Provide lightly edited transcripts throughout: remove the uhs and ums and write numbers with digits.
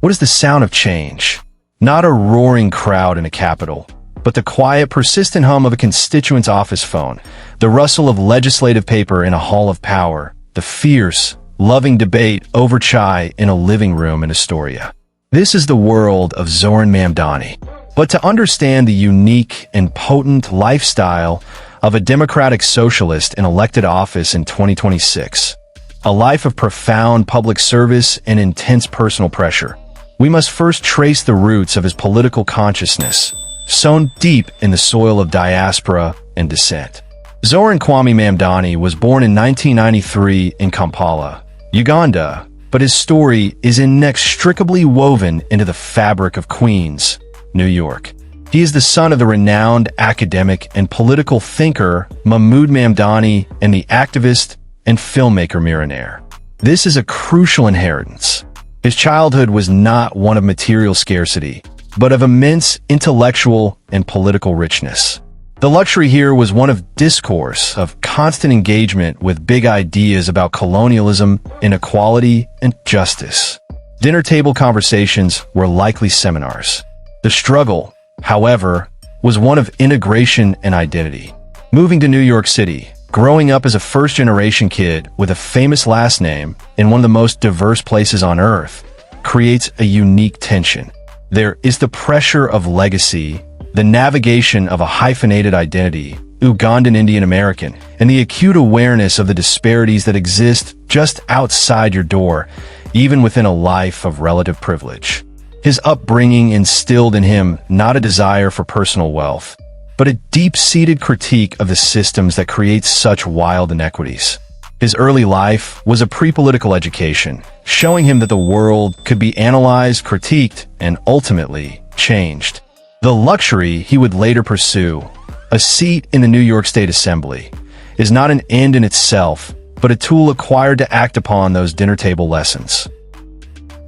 What is the sound of change? Not a roaring crowd in a capital, but the quiet, persistent hum of a constituent's office phone, the rustle of legislative paper in a hall of power, the fierce, loving debate over chai in a living room in Astoria. This is the world of Zohran Mamdani. But to understand the unique and potent lifestyle of a democratic socialist in elected office in 2026, a life of profound public service and intense personal pressure, we must first trace the roots of his political consciousness, sown deep in the soil of diaspora and dissent. Zohran Mamdani was born in 1993 in Kampala, Uganda, but his story is inextricably woven into the fabric of Queens, New York. He is the son of the renowned academic and political thinker Mahmoud Mamdani and the activist and filmmaker Mira Nair. This is a crucial inheritance. His childhood was not one of material scarcity, but of immense intellectual and political richness. The luxury here was one of discourse, of constant engagement with big ideas about colonialism, inequality, and justice. Dinner table conversations were likely seminars. The struggle, however, was one of integration and identity. Moving to New York City, growing up as a first-generation kid with a famous last name in one of the most diverse places on Earth, creates a unique tension. There is the pressure of legacy, the navigation of a hyphenated identity, Ugandan Indian American, and the acute awareness of the disparities that exist just outside your door, even within a life of relative privilege. His upbringing instilled in him not a desire for personal wealth, but a deep-seated critique of the systems that create such wild inequities. His early life was a pre-political education, showing him that the world could be analyzed, critiqued, and ultimately changed. The luxury he would later pursue, a seat in the New York State Assembly, is not an end in itself, but a tool acquired to act upon those dinner table lessons.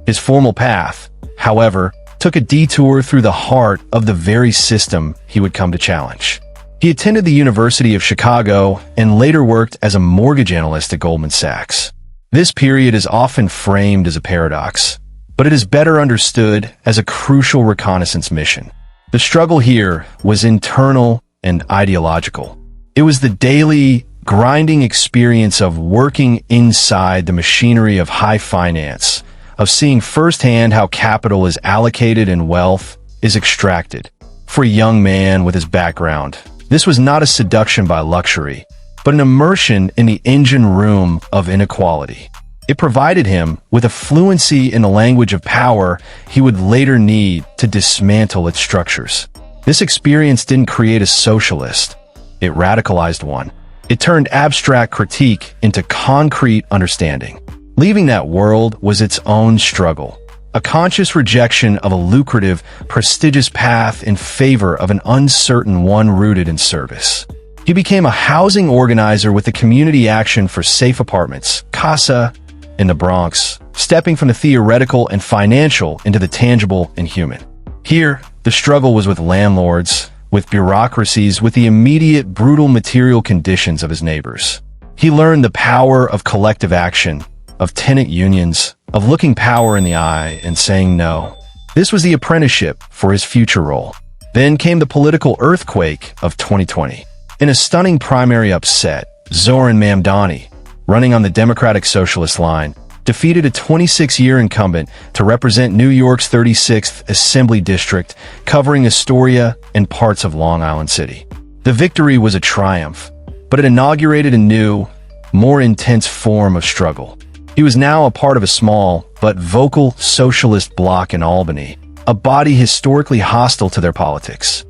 His formal path, however, took a detour through the heart of the very system he would come to challenge. He attended the University of Chicago and later worked as a mortgage analyst at Goldman Sachs. This period is often framed as a paradox, but it is better understood as a crucial reconnaissance mission. The struggle here was internal and ideological. It was the daily, grinding experience of working inside the machinery of high finance, of seeing firsthand how capital is allocated and wealth is extracted. For a young man with his background, this was not a seduction by luxury, but an immersion in the engine room of inequality. It provided him with a fluency in the language of power he would later need to dismantle its structures. This experience didn't create a socialist. It radicalized one. It turned abstract critique into concrete understanding. Leaving that world was its own struggle, a conscious rejection of a lucrative, prestigious path in favor of an uncertain one rooted in service. He became a housing organizer with the Community Action for Safe Apartments, CASA, in the Bronx, stepping from the theoretical and financial into the tangible and human. Here, the struggle was with landlords, with bureaucracies, with the immediate, brutal material conditions of his neighbors. He learned the power of collective action, of tenant unions, of looking power in the eye and saying no. This was the apprenticeship for his future role. Then came the political earthquake of 2020. In a stunning primary upset, Zohran Mamdani, running on the Democratic Socialist line, defeated a 26-year incumbent to represent New York's 36th Assembly District, covering Astoria and parts of Long Island City. The victory was a triumph, but it inaugurated a new, more intense form of struggle. He was now a part of a small but vocal socialist bloc in Albany, a body historically hostile to their politics.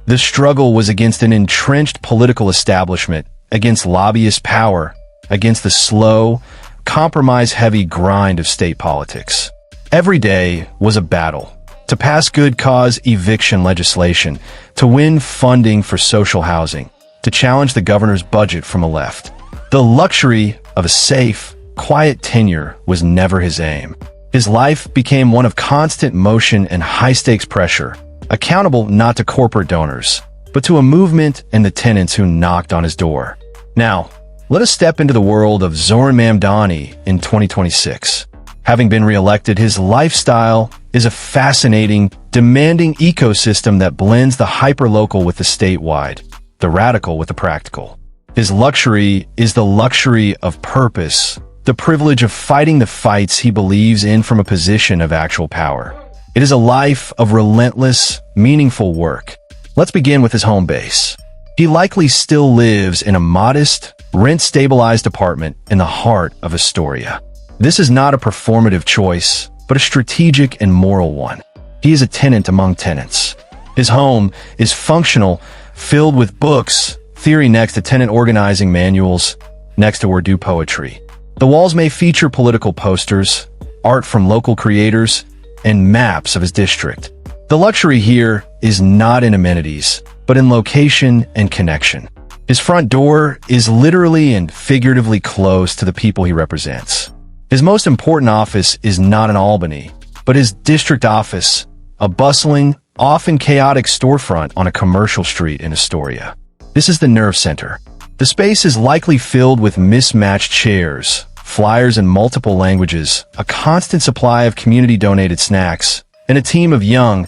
The struggle was against an entrenched political establishment, against lobbyist power, against the slow, compromise-heavy grind of state politics. Every day was a battle. To pass good cause eviction legislation, to win funding for social housing, to challenge the governor's budget from the left. The luxury of a safe, quiet tenure was never his aim. His life became one of constant motion and high-stakes pressure, accountable not to corporate donors, but to a movement and the tenants who knocked on his door. Now, let us step into the world of Zohran Mamdani in 2026. Having been re-elected, his lifestyle is a fascinating, demanding ecosystem that blends the hyperlocal with the statewide, the radical with the practical. His luxury is the luxury of purpose, the privilege of fighting the fights he believes in from a position of actual power. It is a life of relentless, meaningful work. Let's begin with his home base. He likely still lives in a modest, rent-stabilized apartment in the heart of Astoria. This is not a performative choice, but a strategic and moral one. He is a tenant among tenants. His home is functional, filled with books, theory next to tenant organizing manuals, next to Urdu poetry. The walls may feature political posters, art from local creators, and maps of his district. The luxury here is not in amenities, but in location and connection. His front door is literally and figuratively close to the people he represents. His most important office is not in Albany, but his district office, a bustling, often chaotic storefront on a commercial street in Astoria. This is the nerve center. The space is likely filled with mismatched chairs, flyers in multiple languages, a constant supply of community-donated snacks, and a team of young,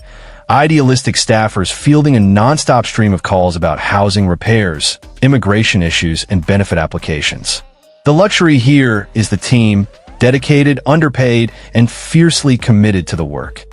idealistic staffers fielding a nonstop stream of calls about housing repairs, immigration issues, and benefit applications. The luxury here is the team, dedicated, underpaid, and fiercely committed to the work.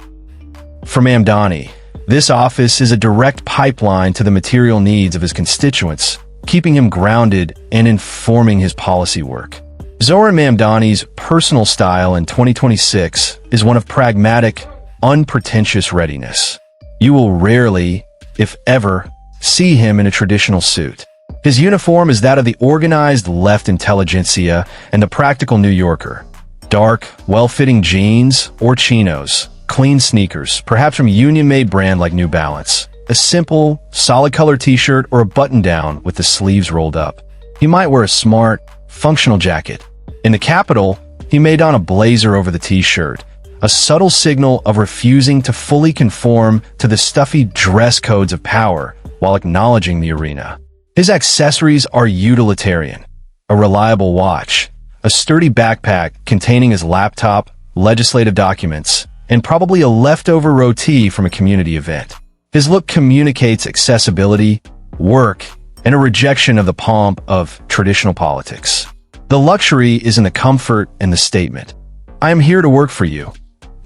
For Mamdani, this office is a direct pipeline to the material needs of his constituents, keeping him grounded and informing his policy work. Zohran Mamdani's personal style in 2026 is one of pragmatic, unpretentious readiness. You will rarely, if ever, see him in a traditional suit. His uniform is that of the organized left intelligentsia and the practical New Yorker. Dark, well-fitting jeans or chinos, clean sneakers, perhaps from a union-made brand like New Balance, a simple, solid-color t-shirt or a button-down with the sleeves rolled up. He might wear a smart, functional jacket. In the Capitol, he may don a blazer over the t-shirt, a subtle signal of refusing to fully conform to the stuffy dress codes of power while acknowledging the arena. His accessories are utilitarian: a reliable watch, a sturdy backpack containing his laptop, legislative documents, and probably a leftover roti from a community event. His look communicates accessibility, work, and a rejection of the pomp of traditional politics. The luxury is in the comfort and the statement. I am here to work for you,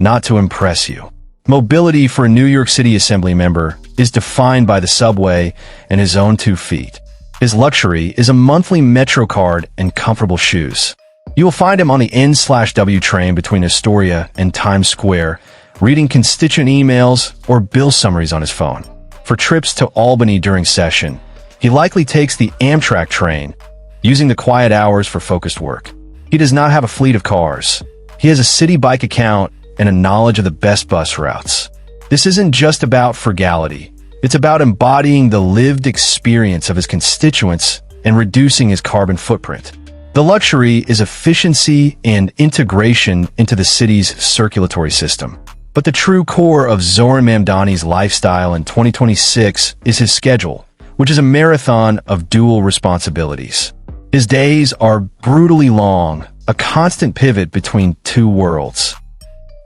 not to impress you. Mobility for a New York City Assembly member is defined by the subway and his own 2 feet. His luxury is a monthly Metro card and comfortable shoes. You will find him on the N/W train between Astoria and Times Square, reading constituent emails or bill summaries on his phone. For trips to Albany during session, he likely takes the Amtrak train, using the quiet hours for focused work. He does not have a fleet of cars. He has a city bike account and a knowledge of the best bus routes. This isn't just about frugality. It's about embodying the lived experience of his constituents and reducing his carbon footprint. The luxury is efficiency and integration into the city's circulatory system. But the true core of Zohran Mamdani's lifestyle in 2026 is his schedule, which is a marathon of dual responsibilities. His days are brutally long, a constant pivot between 2 worlds.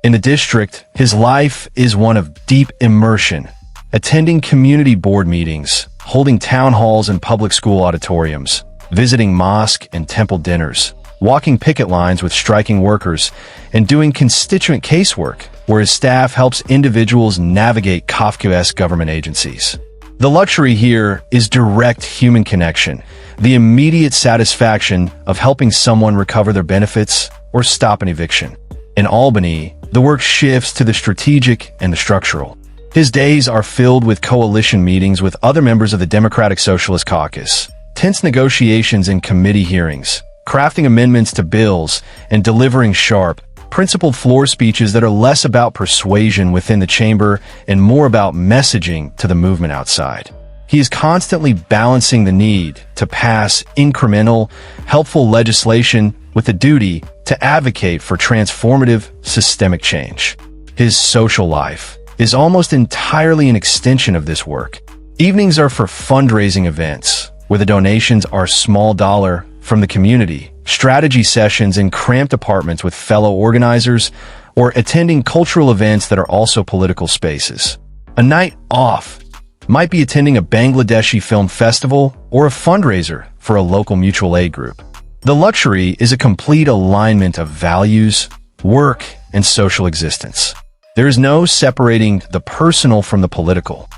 In the district, his life is one of deep immersion, attending community board meetings, holding town halls and public school auditoriums, visiting mosque and temple dinners, walking picket lines with striking workers, and doing constituent casework, where his staff helps individuals navigate Kafkaesque government agencies. The luxury here is direct human connection, the immediate satisfaction of helping someone recover their benefits or stop an eviction. In Albany, the work shifts to the strategic and the structural. His days are filled with coalition meetings with other members of the Democratic Socialist Caucus, tense negotiations in committee hearings, crafting amendments to bills, and delivering sharp, principled floor speeches that are less about persuasion within the chamber and more about messaging to the movement outside. He is constantly balancing the need to pass incremental, helpful legislation with the duty to advocate for transformative, systemic change. His social life is almost entirely an extension of this work. Evenings are for fundraising events, where the donations are small dollar from the community, strategy sessions in cramped apartments with fellow organizers, or attending cultural events that are also political spaces. A night off might be attending a Bangladeshi film festival or a fundraiser for a local mutual aid group. The luxury is a complete alignment of values, work, and social existence. There is no separating the personal from the political.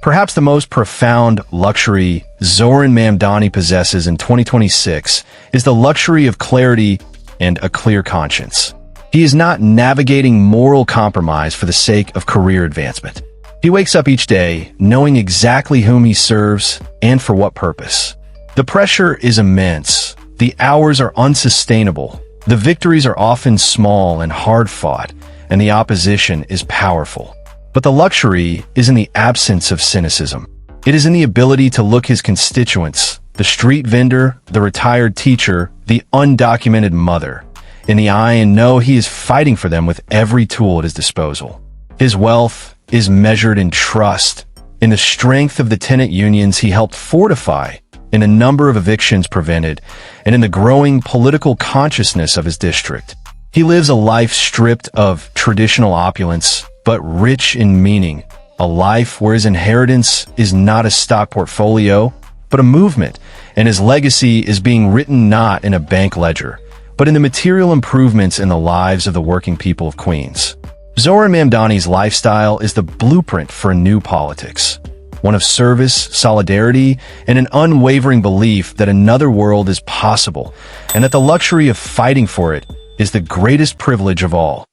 Perhaps the most profound luxury Zohran Mamdani possesses in 2026 is the luxury of clarity and a clear conscience. He is not navigating moral compromise for the sake of career advancement. He wakes up each day knowing exactly whom he serves and for what purpose. The pressure is immense. The hours are unsustainable. The victories are often small and hard-fought, and the opposition is powerful. But the luxury is in the absence of cynicism. It is in the ability to look his constituents, the street vendor, the retired teacher, the undocumented mother, in the eye and know he is fighting for them with every tool at his disposal. His wealth is measured in trust, in the strength of the tenant unions he helped fortify, in a number of evictions prevented, and in the growing political consciousness of his district. He lives a life stripped of traditional opulence, but rich in meaning, a life where his inheritance is not a stock portfolio, but a movement, and his legacy is being written not in a bank ledger, but in the material improvements in the lives of the working people of Queens. Zohran Mamdani's lifestyle is the blueprint for a new politics, one of service, solidarity, and an unwavering belief that another world is possible, and that the luxury of fighting for it is the greatest privilege of all.